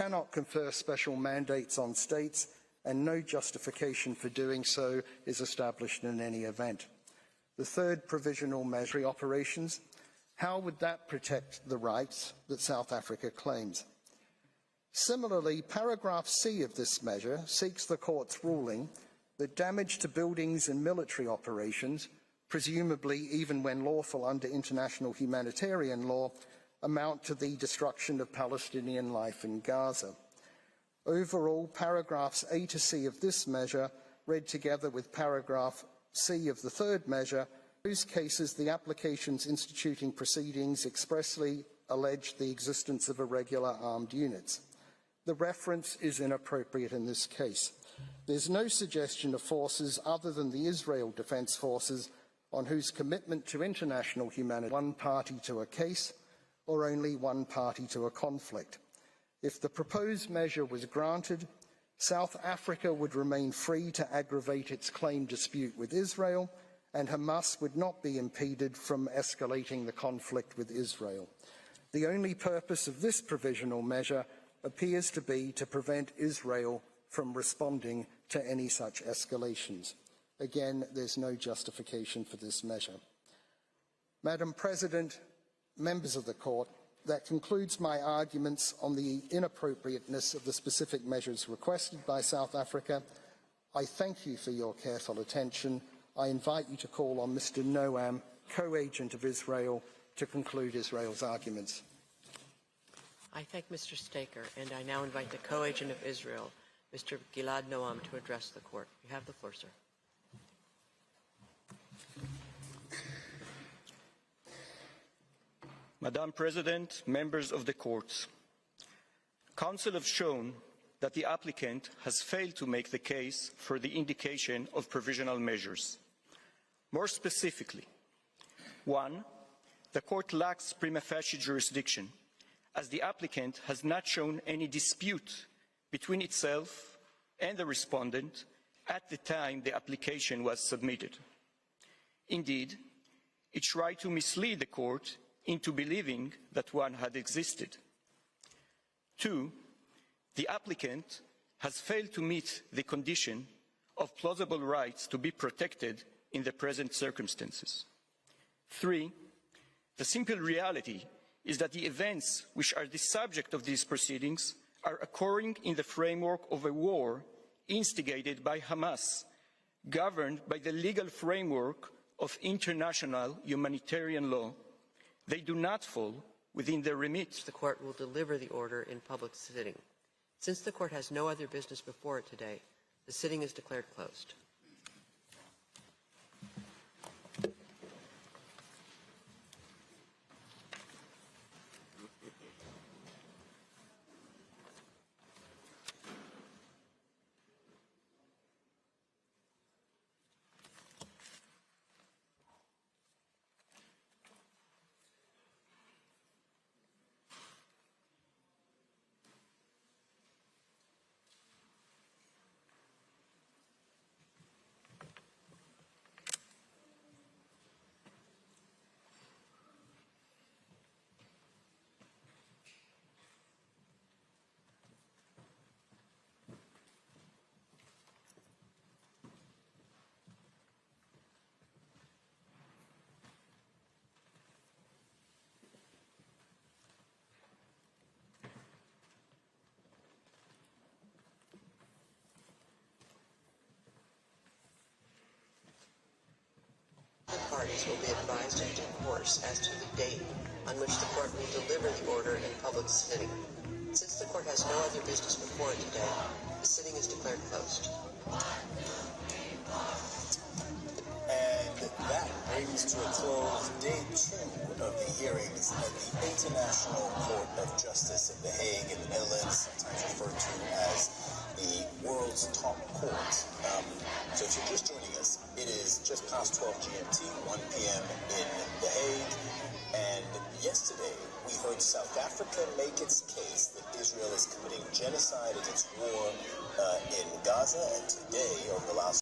cannot confer special mandates on states, and no justification for doing so is established in any event. The third provisional measure, operations, how would that protect the rights that South Africa claims? Similarly, paragraph C of this measure seeks the court's ruling that damage to buildings in military operations, presumably even when lawful under international humanitarian law, amount to the destruction of Palestinian life in Gaza. Overall, paragraphs A to C of this measure, read together with paragraph C of the third measure, in those cases the applications instituting proceedings expressly allege the existence of irregular armed units. The reference is inappropriate in this case. There's no suggestion of forces other than the Israel Defense Forces on whose commitment to international humanity one party to a case or only one party to a conflict. If the proposed measure was granted, South Africa would remain free to aggravate its claim dispute with Israel, and Hamas would not be impeded from escalating the conflict with Israel. The only purpose of this provisional measure appears to be to prevent Israel from responding to any such escalations. Again, there's no justification for this measure. Madam President, members of the Court, that concludes my arguments on the inappropriateness of the specific measures requested by South Africa. I thank you for your careful attention. I invite you to call on Mr. Noam, co-agent of Israel, to conclude Israel's arguments. I thank Mr. Staker, and I now invite the co-agent of Israel, Mr. Gilad Noam, to address the Court. You have the floor, sir. Madam President, members of the Court, Counsel have shown that the applicant has failed to make the case for the indication of provisional measures. More specifically, 1. The Court lacks prima facie jurisdiction, as the applicant has not shown any dispute between itself and the respondent at the time the application was submitted. Indeed, it tried to mislead the Court into believing that one had existed. 2. The applicant has failed to meet the condition of plausible rights to be protected in the present circumstances. 3. The simple reality is that the events which are the subject of these proceedings are occurring in the framework of a war instigated by Hamas, governed by the legal framework of international humanitarian law. They do not fall within the remit. The Court will deliver the order in public sitting. Since the Court has no other business before it today, the sitting is declared closed. Parties will be advised in due course as to the date on which the Court will deliver the order in public sitting. Since the Court has no other business before it today, the sitting is declared closed. And that brings to a close day 2 of the hearings at the International Court of Justice in The Hague in the Netherlands, sometimes referred to as the world's top court. So if you're just joining us, it is just past 12 GMT, 1 p.m. in The Hague. And yesterday, we heard South Africa make its case that Israel is committing genocide in its war in Gaza. And today, over the last